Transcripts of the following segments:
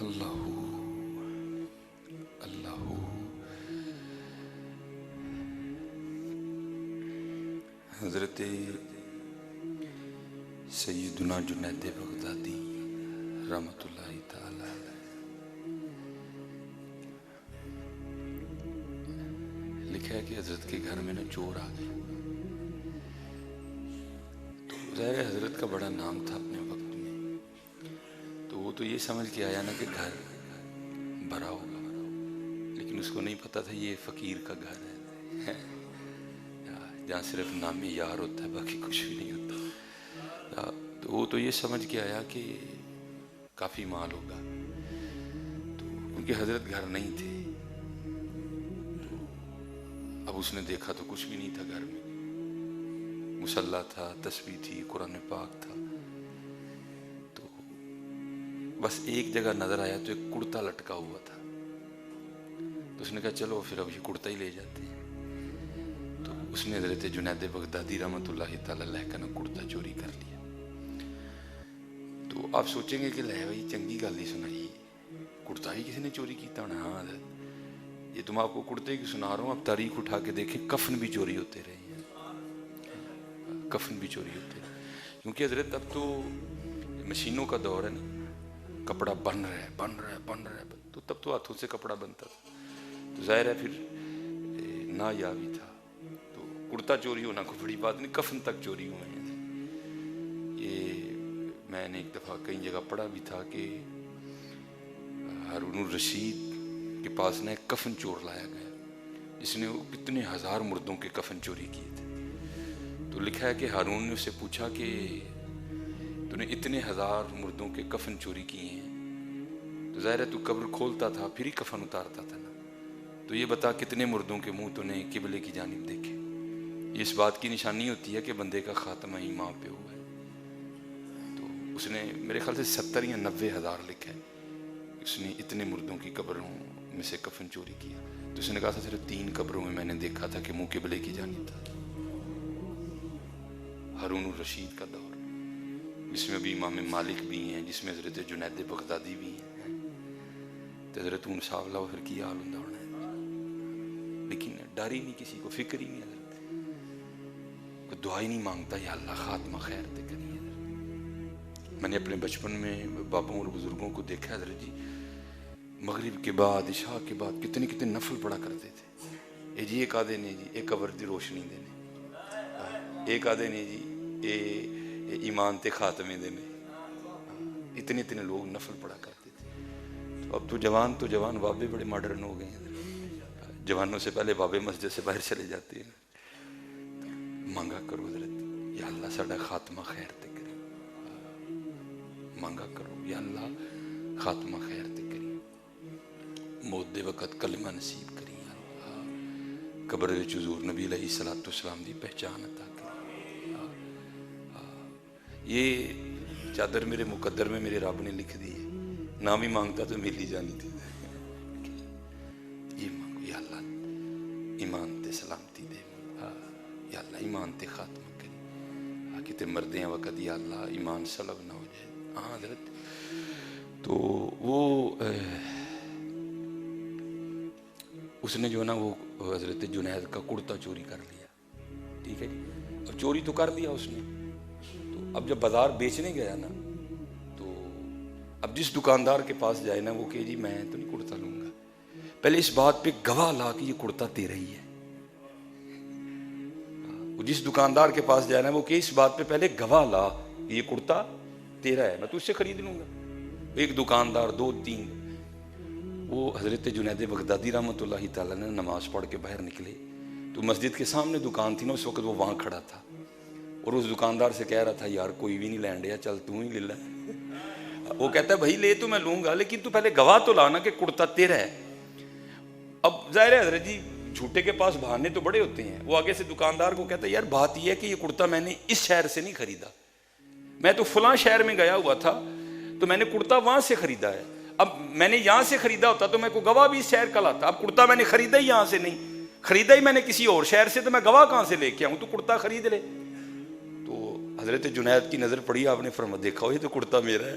اللہ اللہ حضرت سیدنا جنید بغدادی رحمۃ اللہ تعالی علیہ لکھا ہے کہ حضرت کے گھر میں نا چور آ گئے. تو ظاہر ہے حضرت کا بڑا نام تھا اپنے وقت میں، تو وہ تو یہ سمجھ کے آیا نا کہ گھر بھرا ہوگا، لیکن اس کو نہیں پتا تھا یہ فقیر کا گھر ہے جہاں صرف نام یار ہوتا ہے، باقی کچھ بھی نہیں ہوتا. تو وہ تو یہ سمجھ کے آیا کہ کافی مال ہوگا، تو کیونکہ حضرت گھر نہیں تھے. تو اب اس نے دیکھا تو کچھ بھی نہیں تھا گھر میں، مصلی تھا، تسبیح تھی، قرآن پاک تھا. تو بس ایک جگہ نظر آیا تو ایک کرتا لٹکا ہوا تھا. تو اس نے کہا چلو پھر اب یہ کرتا ہی لے جاتے ہیں. تو اس نے حضرت جنید بغدادی رحمۃ اللہ تعالی علیہ کا نا کرتا چوری کر لیا. تو آپ سوچیں گے کہ لے بھائی چنگی گل ہی سنائی، کرتا ہی کسی نے چوری کیتا ہونا. ہاں حضرت یہ تم آپ کو کرتے کی سنا رہا ہوں، آپ تاریخ اٹھا کے دیکھیں کفن بھی چوری ہوتے رہے ہیں، کفن بھی چوری ہوتے رہے. کیونکہ حضرت اب تو مشینوں کا دور ہے نا، کپڑا بن رہا ہے بن رہا ہے بن رہا ہے، تو تب تو ہاتھوں سے کپڑا بنتا تھا. تو ظاہر ہے پھر نایابی تھا. تو کرتا چوری ہونا کوئی بڑی بات نہیں، کفن تک چوری ہوئے ہیں. یہ میں نے ایک دفعہ کئی جگہ پڑھا بھی تھا کہ ہارون الرشید کے پاس نے ایک کفن چور لایا گیا جس نے کتنے ہزار مردوں کے کفن چوری کیے تھے. تو لکھا ہے کہ ہارون نے اسے پوچھا کہ تو نے اتنے ہزار مردوں کے کفن چوری کیے ہیں، تو ظاہر ہے تو قبر کھولتا تھا پھر ہی کفن اتارتا تھا نا، تو یہ بتا کتنے مردوں کے منہ تو نے قبلے کی جانب دیکھے. یہ اس بات کی نشانی ہوتی ہے کہ بندے کا خاتمہ ہی ماں پہ ہوا ہے. تو اس نے میرے خیال سے 70 یا 90 ہزار لکھا ہے، اس نے اتنے مردوں کی قبروں میں سے کفن چوری کیا. تو اس نے کہا تھا صرف 3 قبروں میں نے دیکھا تھا کہ منہ قبلے کی جانب تھا. ہارون الرشید کا دور جس میں بھی امام مالک بھی ہیں، جس میں حضرت جنید بغدادی بھی ہیں. تو حضرت ان صاحب اللہ پھر کی حال ہونا ہے، لیکن ڈر ہی نہیں کسی کو، فکر ہی نہیں. حضرت کوئی دعا ہی نہیں مانگتا یا اللہ خاتمہ خیر تے کریے. میں نے اپنے بچپن میں بابوں اور بزرگوں کو دیکھا حضرت جی مغرب کے بعد عشاء کے بعد کتنے کتنے نفل پڑا کرتے تھے. اے جی ایک آدھے نے جی ایک قبر دی روشنی دینے، ایک آدھے نے جی اے ایمان تے خاتمے دینے. اتنے اتنے لوگ نفل پڑا کرتے تھے. تو اب تو جوان بابے بڑے ماڈرن ہو گئے ہیں. جوانوں سے پہلے بابے مسجد سے باہر چلے جاتے ہیں. مانگا کرو حضرت یا اللہ ساڈا خاتمہ خیر تے کرے، مانگا کرو یا اللہ خاتمہ خیر تے کری، موت دے وقت کلمہ نصیب کری، قبر وچ حضور نبی علیہ الصلوۃ والسلام دی پہچان عطا کری. یہ چادر میرے مقدر میں میرے رب نے لکھ دی ہے، نام ہی مانگتا تو مل ہی جانی تھی. یہ مانگو یا اللہ ایمان تے سلامتی دے، یا اللہ ایمان تے خاتمہ کری، کتے مردیں وقت یا اللہ ایمان سلب نہ ہو جائے. ہاں حضرت تو وہ اس نے جو نا وہ حضرت جنید کا کرتا چوری کر لیا. ٹھیک ہے جی، اب چوری تو کر لیا اس نے. تو اب جب بازار بیچنے گیا نا، تو اب جس دکاندار کے پاس جائے نا وہ کہ جی میں تو نہیں کرتا لوں گا، پہلے اس بات پہ گواہ لا کہ یہ کرتا تیرا ہی ہے. جس دکاندار کے پاس جائے نا وہ کہ اس بات پہ پہلے گواہ لا کہ یہ کرتا تیرا ہے، میں تو اس سے خرید لوں گا. ایک دکاندار 2 3. وہ حضرت جنید بغدادی رحمۃ اللہ تعالیٰ نے نماز پڑھ کے باہر نکلے تو مسجد کے سامنے دکان تھی نا، اس وقت وہ وہاں کھڑا تھا اور اس دکاندار سے کہہ رہا تھا یار کوئی بھی نہیں لین ڈیا، چل تو ہی لے لے. وہ کہتا ہے بھائی لے تو میں لوں گا لیکن تو پہلے گواہ تو لانا کہ کرتا تیرا ہے. اب ظاہر ہے حضرت جی جھوٹے کے پاس بہانے تو بڑے ہوتے ہیں. وہ آگے سے دکاندار کو کہتا ہے یار بات یہ ہے کہ یہ کرتا میں نے اس شہر سے نہیں خریدا، میں تو فلاں شہر میں گیا ہوا تھا تو میں نے کرتا وہاں سے خریدا ہے. اب میں نے یہاں سے خریدا ہوتا تو میں کو گواہ بھی اس شہر کا لاتا. اب کرتا میں نے خریدا ہی یہاں سے نہیں، خریدا ہی میں نے کسی اور شہر سے، تو میں گواہ کہاں سے لے کے آؤں؟ تو کرتا خرید لے. تو حضرت جنید کی نظر پڑی، آپ نے فرمایا دیکھا یہ تو کرتا میرا ہے.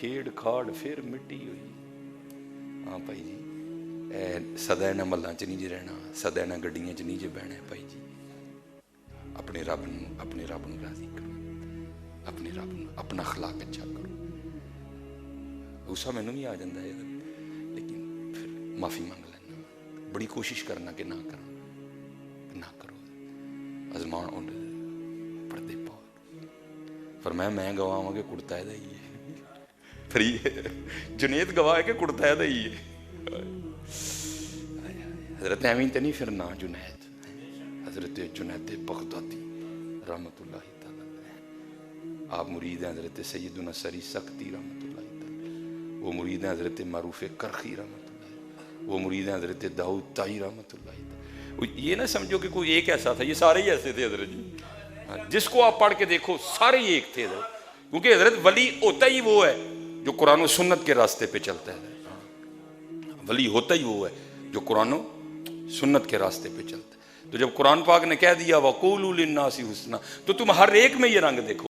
کھیڑ کھاڑ پھر مٹی ہوئی. ہاں بھائی جی سدا انہاں ملاں چ نہیں جی رہنا, سدا انہاں گڈیاں چ نہیں جی بہنا ہے بھائی جی. اپنے رب نو راضی کرو, اپنے رب نو اپنا اخلاق اچھا کرو. غصہ مینوں بھی آ جاتا ہے لیکن پھر معافی مانگ لینا, بڑی کوشش کرنا کہ نہ کرو. ازمان اونڈ پردے پاؤ فرمایا میں گواہ ہوں کہ کڑتا ہے ہی ہے, پھر جنید گواہ ہے کہ کڑتا ہے ہی ہے. حضرت امین تے نہیں پھرنا جنید, حضرت جنید بغدادی رحمت اللہ تعالی علیہ. آپ مرید ہیں حضرت سیدنا سری سختی رحمت اللہ تعالی, وہ مرید ہیں حضرت معروف کرخی رحمت اللہ, وہ مرید ہیں حضرت داؤد تائی رحمت اللہ تعالی. یہ نہ سمجھو کہ کوئی ایک ایسا تھا, یہ سارے ہی ایسے تھے حضرت جی. جس کو آپ پڑھ کے دیکھو سارے ہی ایک تھے حضرت, کیونکہ حضرت ولی ہوتا ہی وہ ہے جو قرآن و سنت کے راستے پہ چلتا ہے. ولی ہوتا ہی وہ ہے جو قرآن و سنت کے راستے پہ چلتا ہے. تو جب قرآن پاک نے کہہ دیا وَقُولُوا لِلنَّاسِ حُسْنًا, تو تم ہر ایک میں یہ رنگ دیکھو.